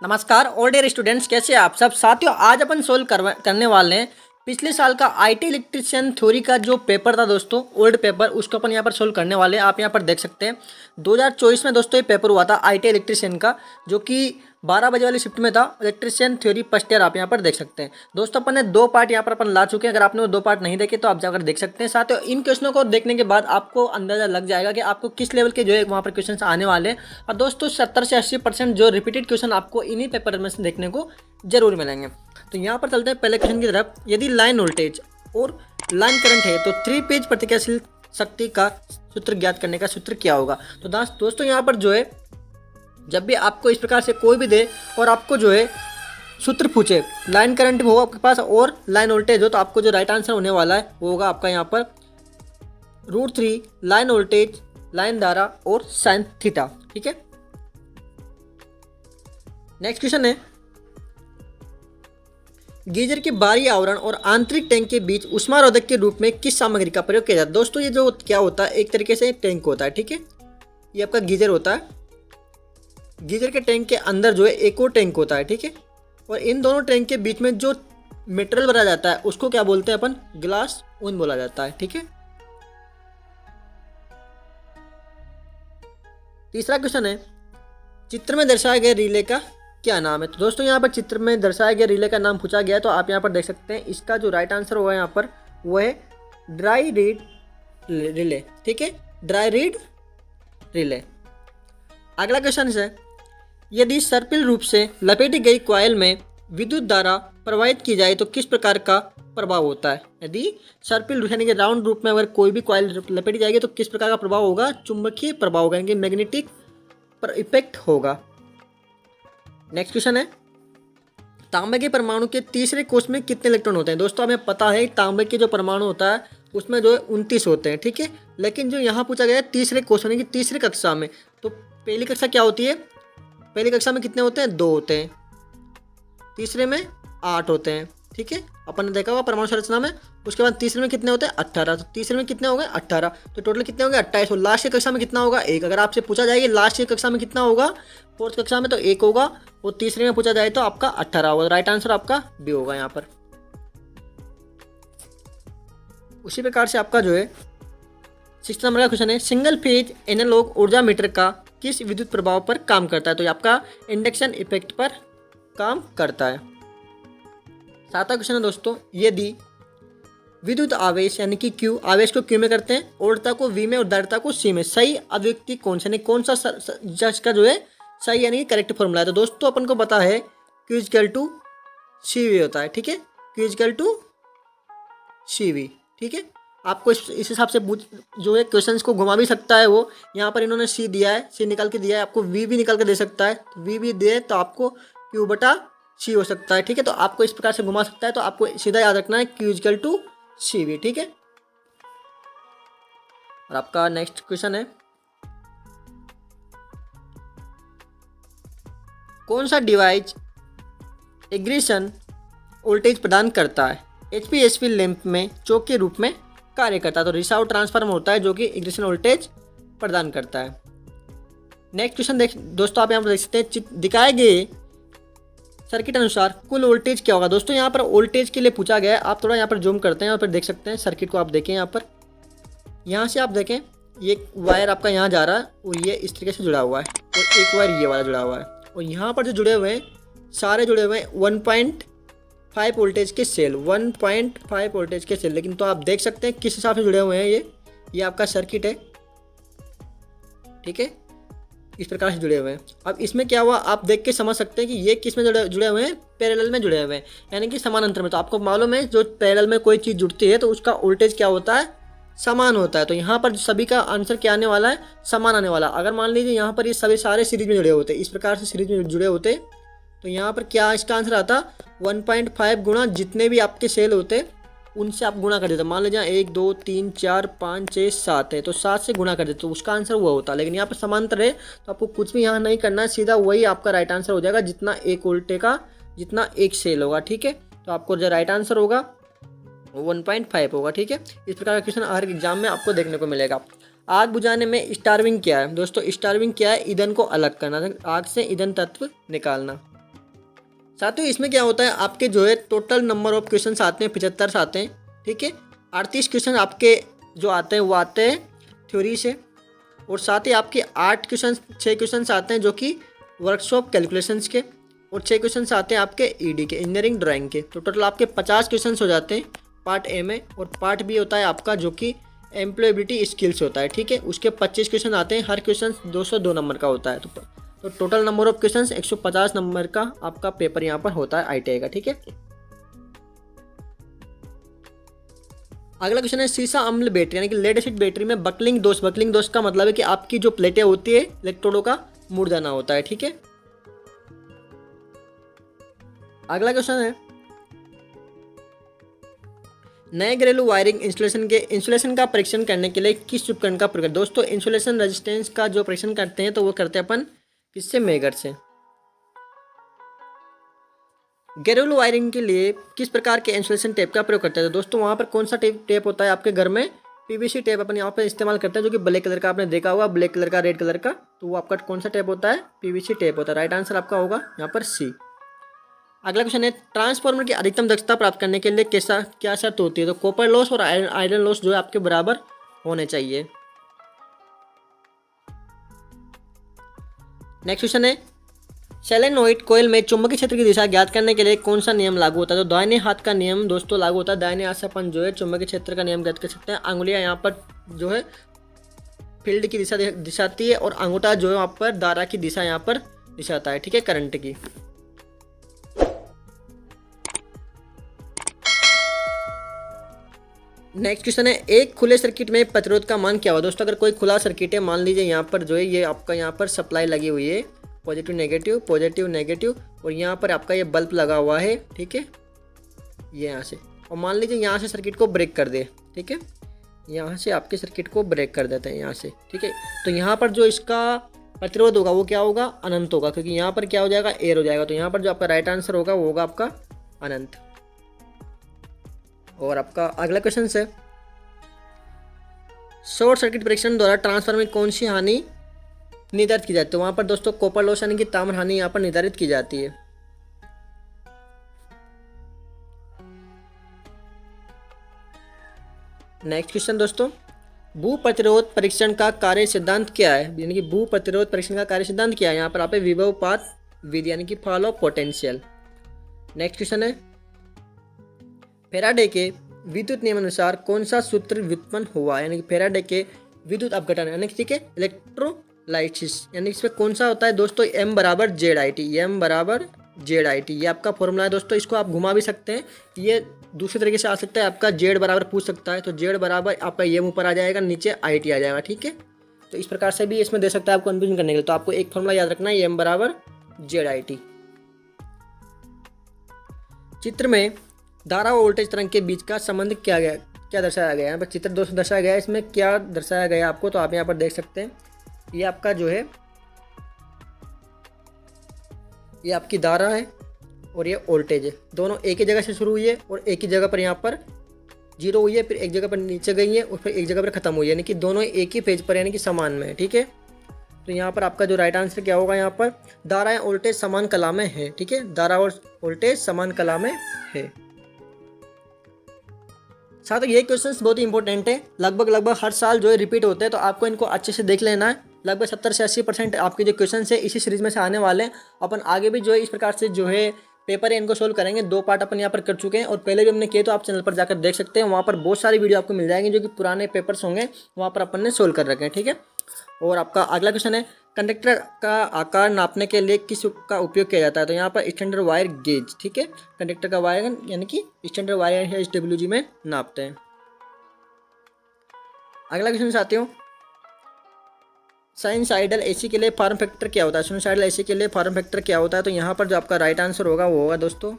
नमस्कार all dear students, कैसे हैं आप सब साथियों। आज अपन सोल्व करने वाले हैं पिछले साल का आईटी इलेक्ट्रिशियन थ्योरी का जो पेपर था दोस्तों, ओल्ड पेपर, उसको अपन यहाँ पर सोल्व करने वाले हैं। आप यहाँ पर देख सकते हैं 2024 में दोस्तों ये पेपर हुआ था आईटी इलेक्ट्रिशियन का, जो कि 12 बजे वाली शिफ्ट में था। इलेक्ट्रिशियन थ्योरी फर्स्ट ईयर आप यहाँ पर देख सकते हैं दोस्तों। अपन ने 2 पार्ट यहाँ पर अपन ला चुके हैं। अगर आपने वो 2 पार्ट नहीं देखे तो आप जाकर देख सकते हैं। साथियों इन क्वेश्चनों को देखने के बाद आपको अंदाजा लग जाएगा कि आपको किस लेवल के जो है वहाँ पर क्वेश्चन आने वाले हैं। और दोस्तों 70 से 80% जो रिपीटेड क्वेश्चन आपको इन्हीं पेपर में से देखने को जरूर मिलेंगे। तो यहाँ पर चलते हैं पहले क्वेश्चन की तरफ। यदि लाइन वोल्टेज और लाइन करंट है तो 3 फेज प्रतिक्रियाशील शक्ति का सूत्र ज्ञात करने का सूत्र क्या होगा। तो दोस्तों यहाँ पर जो है जब भी आपको इस प्रकार से कोई भी दे और आपको जो है सूत्र पूछे, लाइन करंट हो आपके पास और लाइन वोल्टेज हो, तो आपको जो राइट आंसर होने वाला है वो होगा आपका यहाँ पर √3 लाइन वोल्टेज, लाइन धारा और साइन थीटा। ठीक है, नेक्स्ट क्वेश्चन है गीजर के बाहरी आवरण और आंतरिक टैंक के बीच ऊष्मारोधक के रूप में किस सामग्री का प्रयोग किया जाता है। दोस्तों ये जो क्या होता है, एक तरीके से टैंक होता है। ठीक है, ये आपका गीजर होता है। गीजर के टैंक के अंदर जो है एक और टैंक होता है। ठीक है, और इन दोनों टैंक के बीच में जो मटेरियल भरा जाता है उसको क्या बोलते हैं अपन, ग्लास ऊन बोला जाता है। ठीक है, तीसरा क्वेश्चन है चित्र में दर्शाए गए रिले का क्या नाम है। तो दोस्तों यहाँ पर चित्र में दर्शाए गए रिले का नाम पूछा गया है। तो आप यहाँ पर देख सकते हैं इसका जो राइट आंसर होगा यहाँ पर वो है ड्राई रीड रिले। ठीक है, ड्राई रीड रिले। अगला क्वेश्चन है यदि सर्पिल रूप से लपेटी गई कॉइल में विद्युत धारा प्रवाहित की जाए तो किस प्रकार का प्रभाव होता है। यदि सर्पिल यानी कि राउंड रूप में अगर कोई भी कॉइल लपेटी जाएगी तो किस प्रकार का प्रभाव होगा, चुंबकीय प्रभाव होगा, यानी कि मैग्नेटिक पर इफेक्ट होगा। नेक्स्ट क्वेश्चन है तांबे के परमाणु के तीसरे कोष में कितने इलेक्ट्रॉन होते हैं। दोस्तों हमें पता है तांबे के जो परमाणु होता है उसमें जो है 29 होते हैं। ठीक है, लेकिन जो यहाँ पूछा गया है तीसरे कोष यानी कि तीसरी कक्षा में, तो पहली कक्षा क्या होती है, पहली कक्षा में कितने होते हैं, 2 होते हैं, तीसरे में 8 होते हैं। ठीक है, अपन ने देखा होगा परमाणु संरचना में। उसके बाद तीसरे में कितने होते हैं, 18। तो तीसरे में कितने हो गए, 18। तो टोटल कितने हो गए, 28। और लास्ट की कक्षा में कितना होगा, 1। अगर आपसे पूछा जाएगा लास्ट की कक्षा में कितना होगा, 4th कक्षा में, तो 1 होगा। और तीसरे में पूछा जाए तो आपका 18 होगा। राइट आंसर आपका बी होगा यहाँ पर। उसी प्रकार से आपका जो है 6 नंबर का क्वेश्चन है सिंगल फेज एनालॉग ऊर्जा मीटर का किस विद्युत प्रभाव पर काम करता है। तो ये आपका इंडक्शन इफेक्ट पर काम करता है। 7वां क्वेश्चन है दोस्तों यदि विद्युत आवेश यानी कि Q, आवेश को Q में करते हैं, ओरता को V में और धारिता को C में, सही अभिव्यक्ति कौन सा, कौन सा का जो है सही यानी कि करेक्ट फॉर्मूला है। तो दोस्तों अपन को पता है Q = CV होता है। ठीक है, Q = CV। ठीक है, आपको इस हिसाब से जो है क्वेश्चंस को घुमा भी सकता है वो। यहाँ पर इन्होंने C दिया है, C निकाल के दिया है, आपको V भी निकाल के दे सकता है। तो V भी दे तो आपको Q/C हो सकता है। ठीक है, तो आपको इस प्रकार से घुमा सकता है। तो आपको सीधा याद रखना है Q = CV। ठीक है, और आपका नेक्स्ट क्वेश्चन है कौन सा डिवाइस एग्रेशन वोल्टेज प्रदान करता है, HPSP लैंप में चौक के रूप में कार्य करता है। तो रिसाव ट्रांसफार्मर होता है जो कि एग्रेशन वोल्टेज प्रदान करता है। नेक्स्ट क्वेश्चन दोस्तों आप यहाँ पर देख सकते हैं दिखाए गए सर्किट अनुसार कुल वोल्टेज क्या होगा। दोस्तों यहाँ पर वोल्टेज के लिए पूछा गया है। आप थोड़ा यहाँ पर जूम करते हैं और फिर देख सकते हैं सर्किट को। आप देखें यहाँ पर, यहाँ से आप देखें ये वायर आपका यहाँ जा रहा है और ये इस तरीके से जुड़ा हुआ है, और एक वायर ये वाला जुड़ा हुआ है, और यहाँ पर जो जुड़े हुए हैं सारे जुड़े हुए हैं 1.5 वोल्टेज के सेल, 1.5 वोल्टेज के सेल। लेकिन तो आप देख सकते हैं किस हिसाब से जुड़े हुए हैं। ये आपका सर्किट है। ठीक है, इस प्रकार से जुड़े हुए हैं। अब इसमें क्या हुआ आप देख के समझ सकते हैं कि ये किस में जुड़े हुए हैं, पैरेलल में जुड़े हुए हैं, यानी कि समानांतर में। तो आपको मालूम है जो पैरेलल में कोई चीज़ जुड़ती है तो उसका वोल्टेज क्या होता है, समान होता है। तो यहाँ पर सभी का आंसर क्या आने वाला है, समान आने वाला। अगर मान लीजिए यहाँ पर ये सभी सारे सीरीज में जुड़े होते, इस प्रकार से सीरीज में जुड़े होते, तो यहाँ पर क्या इसका आंसर आता 1.5 गुणा जितने भी आपके सेल होते उनसे आप गुणा कर देते। मान लीजिए 1 2 3 4 5 6 7 है, तो 7 से गुणा कर देते तो उसका आंसर वो होता। लेकिन यहाँ पर समांतर है तो आपको कुछ भी यहाँ नहीं करना है, सीधा वही आपका राइट आंसर हो जाएगा जितना एक वोल्टे का जितना एक सेल होगा। ठीक है, तो आपको जो राइट आंसर होगा वो 1.5 होगा। ठीक है, इस प्रकार का क्वेश्चन हर एग्जाम में आपको देखने को मिलेगा। आग बुझाने में स्टार्विंग क्या है दोस्तों? स्टार्विंग क्या है? ईंधन को अलग करना, आग से ईंधन तत्व निकालना। साथियों इसमें क्या होता है, आपके जो है टोटल नंबर ऑफ क्वेश्चन आते हैं 75 आते हैं, ठीक है। 38 क्वेश्चन आपके जो आते हैं वो आते हैं थ्योरी से, और साथ ही आपके 6 क्वेश्चन आते हैं जो कि वर्कशॉप कैलकुलेशंस के, और 6 क्वेश्चन आते हैं आपके ईडी के, इंजीनियरिंग ड्राइंग के। तो टोटल आपके 50 क्वेश्चन हो जाते हैं पार्ट ए में, और पार्ट बी होता है आपका जो कि एम्प्लॉयबिलिटी स्किल्स होता है, ठीक है। उसके 25 क्वेश्चन आते हैं, हर क्वेश्चन 202 नंबर का होता है। तो total number of question 150 number का आपका पेपर यहाँ पर होता है ITI का, ठीक है। अगला क्वेश्चन है सीसा अम्ल बैटरी यानी कि लेड एसिड बैटरी में बकलिंग दोष। बकलिंग दोष का मतलब है कि आपकी जो प्लेटें होती है इलेक्ट्रोडों का मुड़ जाना होता है, ठीक है। अगला क्वेश्चन है नए घरेलू वायरिंग इंसुलेशन का परीक्षण करने के लिए किस उपकरण का प्रयोग। दोस्तों इंसुलेशन रेजिस्टेंस का जो परीक्षण करते हैं तो वो करते हैं अपन किससे, मेगर से। घरेलू वायरिंग के लिए किस प्रकार के इंसुलेशन टेप का प्रयोग करते हैं। तो दोस्तों वहाँ पर कौन सा टेप होता है आपके घर में, PVC टेप अपन यहाँ पर इस्तेमाल करते हैं, जो कि ब्लैक कलर का आपने देखा होगा, ब्लैक कलर का, रेड कलर का। तो वो आपका कौन सा टेप होता है, PVC टेप होता है। राइट आंसर आपका होगा यहाँ पर C। अगला क्वेश्चन है ट्रांसफार्मर की अधिकतम दक्षता प्राप्त करने के लिए क्या शर्त होती है। तो कॉपर लॉस और आयरन लॉस जो है आपके बराबर होने चाहिए। नेक्स्ट क्वेश्चन है सोलेनोइड कॉइल में चुंबकीय क्षेत्र की दिशा ज्ञात करने के लिए कौन सा नियम लागू होता है। तो दाहिने हाथ का नियम दोस्तों लागू होता है। दाहिने हाथ से अपन जो है चुंबकीय क्षेत्र का नियम ज्ञात कर सकते हैं। अंगुलियां यहाँ पर जो है फील्ड की दिशा दिशाती है, और अंगूठा जो है वहाँ पर धारा की दिशा यहाँ पर दिशाता है, ठीक है, करंट की। नेक्स्ट क्वेश्चन है एक खुले सर्किट में प्रतिरोध का मान क्या होगा। दोस्तों अगर कोई खुला सर्किट है, मान लीजिए यहाँ पर जो है ये आपका यहाँ पर सप्लाई लगी हुई है, पॉजिटिव नेगेटिव, और यहाँ पर आपका ये बल्ब लगा हुआ है, ठीक है, ये यहाँ से, और मान लीजिए यहाँ से सर्किट को ब्रेक कर दे, ठीक है, यहाँ से आपके सर्किट को ब्रेक कर देते हैं यहाँ से, ठीक है। तो यहाँ पर जो इसका प्रतिरोध होगा वो क्या होगा, अनंत होगा, क्योंकि यहाँ पर क्या हो जाएगा, एयर हो जाएगा। तो यहाँ पर जो आपका राइट आंसर होगा वो होगा आपका अनंत। और आपका अगला क्वेश्चन है शॉर्ट सर्किट परीक्षण द्वारा ट्रांसफार्मर में कौन सी हानि निर्धारित की जाती है। वहाँ पर दोस्तों कॉपर लॉस यानी कि ताम्र हानि यहाँ पर निर्धारित की जाती है। नेक्स्ट क्वेश्चन दोस्तों भू प्रतिरोध परीक्षण का कार्य सिद्धांत क्या है, यानी कि भू प्रतिरोध परीक्षण का कार्य सिद्धांत क्या है। यहाँ पर आप विभवपात विधि यानी कि fall of potential. Next question है फैराडे के विद्युत नियम अनुसार कौन सा सूत्र व्युत्पन्न हुआ, यानी कि फैराडे के विद्युत अपघटन यानी ठीक है इलेक्ट्रोलाइसिस, यानी इसमें कौन सा होता है दोस्तों, M बराबर ZIT, M बराबर ZIT, ये आपका फॉर्मूला है दोस्तों। इसको आप घुमा भी सकते हैं, ये दूसरे तरीके से आ सकता है, आपका Z बराबर पूछ सकता है, तो Z बराबर आपका ये ऊपर आ जाएगा, नीचे IT आ जाएगा, ठीक है। तो इस प्रकार से भी इसमें दे सकता है आपको कन्फ्यूजन करने के लिए। तो आपको एक फॉर्मूला याद रखना है, M बराबर ZIT। चित्र में धारा और वोल्टेज तरंग के बीच का संबंध क्या दर्शाया गया है। यहाँ पर चित्र दोस्तों दर्शाया गया है, इसमें क्या दर्शाया गया है आपको, तो आप यहाँ पर देख सकते हैं, ये आपका जो है ये आपकी धारा है और ये वोल्टेज है, दोनों एक ही जगह से शुरू हुई है और एक ही जगह पर यहाँ पर जीरो हुई है, फिर एक जगह पर नीचे गई है और फिर एक जगह पर खत्म हुई है, यानी कि दोनों एक ही पेज पर यानी कि समान में है, ठीक है। तो यहाँ पर आपका जो राइट आंसर क्या होगा, यहाँ पर धारा और वोल्टेज समान कला में है, ठीक है, धारा और वोल्टेज समान कला में है। साथ ही ये क्वेश्चंस बहुत ही इंपॉर्टेंट है, लगभग हर साल जो है रिपीट होते हैं, तो आपको इनको अच्छे से देख लेना है। लगभग 70 से 80% आपके जो क्वेश्चन है इसी सीरीज में से आने वाले हैं। अपन आगे भी जो है इस प्रकार से जो है पेपर है इनको सोल्व करेंगे। 2 पार्ट अपन यहाँ पर कर चुके हैं और पहले भी हमने किए, तो आप चैनल पर जाकर देख सकते हैं, वहाँ पर बहुत सारी वीडियो आपको मिल जाएंगी जो कि पुराने पेपर्स होंगे, वहाँ पर अपन ने सोल्व कर रखे हैं, ठीक है। और आपका अगला क्वेश्चन है कंडक्टर का आकार नापने के लिए किस का उपयोग किया जाता है। तो यहाँ पर स्टैंडर्ड वायर गेज, ठीक है, कंडक्टर का वायर यानी कि स्टैंडर्ड वायर है SWG में नापते हैं। अगला क्वेश्चन साथियों साइनसाइडल AC के लिए फॉर्म फैक्टर क्या होता है। साइनसाइडल AC के लिए फॉर्म फैक्टर क्या होता है, तो यहाँ पर जो आपका राइट आंसर होगा वो होगा दोस्तों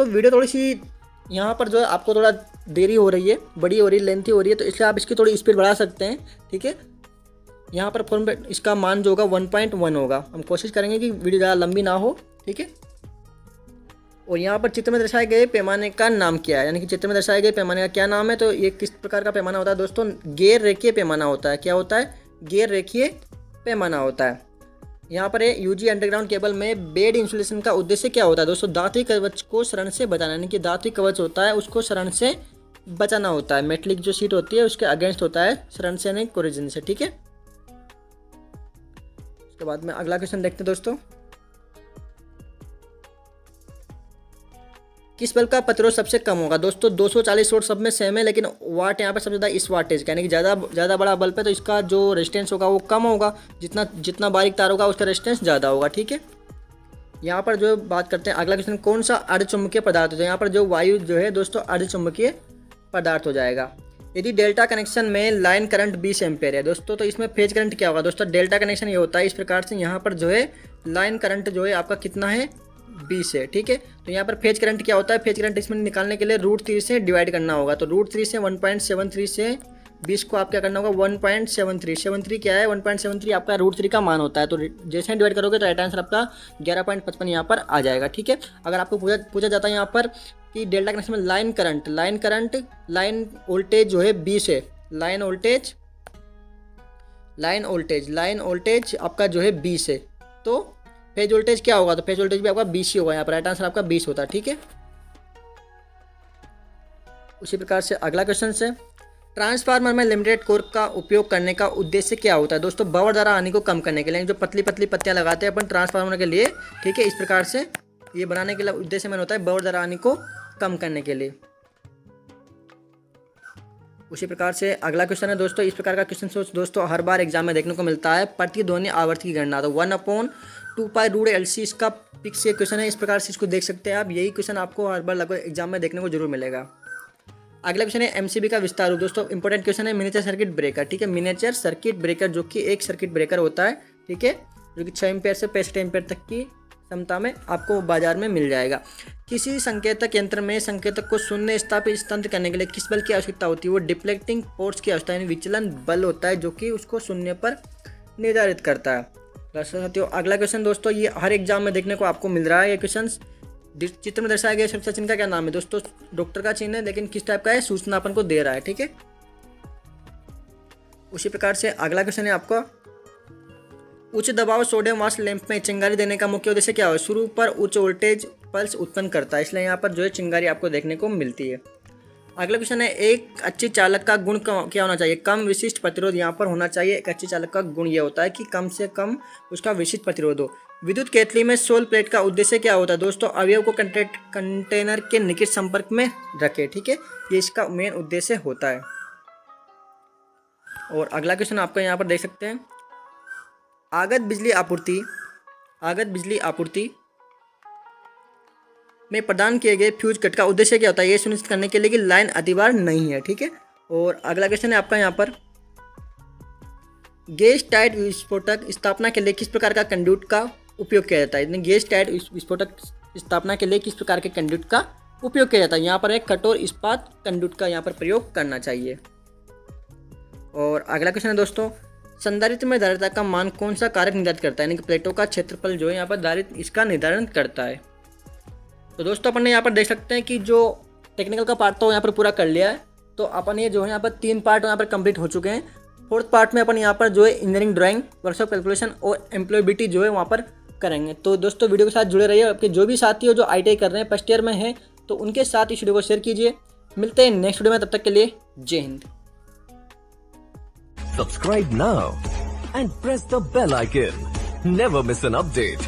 वीडियो थोड़ी सी यहाँ पर जो है आपको थोड़ा देरी हो रही है, बड़ी हो रही है, लेंथी हो रही है, तो इसलिए आप इसकी थोड़ी स्पीड बढ़ा सकते हैं, ठीक है। यहाँ पर फॉर्म इसका मान जो होगा 1.1 होगा। हम कोशिश करेंगे कि वीडियो ज़्यादा लंबी ना हो, ठीक है। और यहाँ पर चित्र में दर्शाए गए पैमाने का नाम क्या है, यानी कि चित्र में दर्शाए गए पैमाने का क्या नाम है। तो ये किस प्रकार का पैमाना होता है दोस्तों, गैर रेखीय पैमाना होता है। क्या होता है, गैर रेखीय पैमाना होता है। यहाँ पर है यूजी अंडरग्राउंड केबल में बेड इंसुलेशन का उद्देश्य क्या होता है दोस्तों, धात्विक कवच को शरण से बचाना, यानी कि धात्विक कवच होता है उसको शरण से बचाना होता है, मेटलिक जो शीट होती है उसके अगेंस्ट होता है शरण से यानी कोरिजन से, ठीक है। उसके बाद में अगला क्वेश्चन देखते हैं दोस्तों, किस बल्ब का प्रतिरोध सबसे कम होगा दोस्तों, 240 वोल्ट सब में सेम है, लेकिन वाट यहाँ पर सबसे ज़्यादा इस वाटेज का, यानी कि ज़्यादा बड़ा बल्ब है तो इसका जो रेजिस्टेंस होगा वो कम होगा, जितना बारीक तार होगा उसका रेजिस्टेंस ज़्यादा होगा, ठीक है। यहाँ पर जो बात करते हैं अगला क्वेश्चन, कौन सा अर्धचुंबकीय पदार्थ है, यहाँ पर जो वायु जो है दोस्तों अर्धचुंबकीय पदार्थ हो जाएगा। यदि डेल्टा कनेक्शन में लाइन करंट 20 एम्पेयर है दोस्तों, तो इसमें फेज करंट क्या होगा दोस्तों, डेल्टा कनेक्शन ये होता है इस प्रकार से, यहाँ पर जो है लाइन करंट जो है आपका कितना है 20 है, ठीक है। तो यहाँ पर फेज करंट क्या होता है, फेज करंट इसमें निकालने के लिए √3 से डिवाइड करना होगा, तो √3 से 1.73 से 20 को आप क्या करना होगा 1.73 क्या है 1.73 आपका √3 का मान होता है, तो जैसे डिवाइड करोगे तो राइट आंसर आपका 11.55 यहाँ पर आ जाएगा, ठीक है। अगर आपको पूछा जाता है यहाँ पर कि डेल्टा कनेक्शन में लाइन वोल्टेज जो है 20 है, लाइन वोल्टेज आपका जो है 20 है, तो फेज वोल्टेज क्या होगा, तो फेज वोल्टेज भी आपका 20 ही होगा, यहाँ पर राइट आंसर आपका 20 होता है, ठीक है। उसी प्रकार से अगला क्वेश्चन से, ट्रांसफार्मर में लिमिटेड कोर का उपयोग करने का उद्देश्य क्या होता है दोस्तों, बवड़ द्वारा हानि को कम करने के लिए, जो पतली पत्तियां लगाते हैं अपन ट्रांसफार्मर के लिए, ठीक है। इस प्रकार से ये बनाने के लिए उद्देश्य में होता है बवड़ द्वारा हानि को कम करने के लिए। उसी प्रकार से अगला क्वेश्चन है दोस्तों, इस प्रकार का क्वेश्चन दोस्तों हर बार एग्जाम में देखने को मिलता है, प्रतिध्वनि आवर्त की गणना, तो 1/2π√LC इसका फिक्स ये क्वेश्चन है, इस प्रकार से इसको देख सकते हैं आप, यही क्वेश्चन आपको हर बार लगभग एग्जाम में देखने को जरूर मिलेगा। अगला क्वेश्चन है MCB का विस्तार रूप दोस्तों, इंपॉर्टेंट क्वेश्चन है, मिनिएचर सर्किट ब्रेकर, ठीक है। मिनिएचर सर्किट ब्रेकर जो कि एक सर्किट ब्रेकर होता है, ठीक है, जो कि 6 एम्पेयर से 65 एम्पेयर तक की क्षमता में आपको बाजार में मिल जाएगा। किसी संकेतक यंत्र में संकेतक को शून्य स्थापित करने के लिए किस बल की आवश्यकता होती है, वो डिफ्लेक्टिंग फोर्स की आवश्यकता यानी विचलन बल होता है, जो कि उसको शून्य पर निर्धारित करता है। साथियों अगला क्वेश्चन दोस्तों, ये हर एग्जाम में देखने को आपको मिल रहा है, ये क्वेश्चन चित्र में दर्शाया गया सुरक्षा चिन्ह का क्या नाम है दोस्तों, डॉक्टर का चिन्ह है, लेकिन किस टाइप का है, सूचना अपन को दे रहा है, ठीक है। उसी प्रकार से अगला क्वेश्चन है आपका, उच्च दबाव सोडियम वाष्प लैंप में चिंगारी देने का मुख्य उद्देश्य क्या है, शुरू पर उच्च वोल्टेज पल्स उत्पन्न करता है, इसलिए यहाँ पर जो है चिंगारी आपको देखने को मिलती है। अगला क्वेश्चन है, एक अच्छे चालक का गुण क्या होना चाहिए, कम विशिष्ट प्रतिरोध यहाँ पर होना चाहिए। एक अच्छे चालक का गुण ये होता है कि कम से कम उसका विशिष्ट प्रतिरोध हो। विद्युत केतली में सोल प्लेट का उद्देश्य क्या होता है दोस्तों, अवयव को कंटेनर के निकट संपर्क में रखे, ठीक है, ये इसका मेन उद्देश्य होता है। और अगला क्वेश्चन आपको यहाँ पर देख सकते हैं, आगत बिजली आपूर्ति में प्रदान किए गए फ्यूज कट का उद्देश्य क्या होता है, ये सुनिश्चित करने के लिए कि लाइन अतिवार नहीं है, ठीक है। और अगला क्वेश्चन है आपका यहाँ पर, गैस टाइट विस्फोटक स्थापना के लिए किस प्रकार का कंड्यूट का उपयोग किया जाता है, गैस टाइट विस्फोटक स्थापना के लिए किस प्रकार के कंड्यूट का उपयोग किया जाता है, यहाँ पर एक कठोर इस्पात कंड्यूट का यहाँ पर प्रयोग करना चाहिए। और अगला क्वेश्चन है दोस्तों, संधारित्र में धारिता का मान कौन सा कारक निर्धारित करता है, यानी कि प्लेटों का क्षेत्रफल जो है यहाँ पर धारित्र इसका निर्धारण करता है। तो दोस्तों अपन ने यहाँ पर देख सकते हैं कि जो टेक्निकल का पार्ट तो यहाँ पर पूरा कर लिया है, तो अपन ये जो है यहाँ पर 3 पार्ट यहाँ पर कंप्लीट हो चुके हैं। 4th पार्ट में अपन यहाँ पर जो है इंजीनियरिंग ड्राइंग, वर्कशॉप कैलकुलेशन और एम्प्लॉयबिलिटी जो है वहाँ पर करेंगे। तो दोस्तों वीडियो के साथ जुड़े रहिए, आपके जो भी साथी हो जो ITI कर रहे हैं, फर्स्ट ईयर में हैं, तो उनके साथ इस वीडियो को शेयर कीजिए। मिलते हैं नेक्स्ट वीडियो में, तब तक के लिए जय Hind. Subscribe now and press the bell icon. Never miss an update.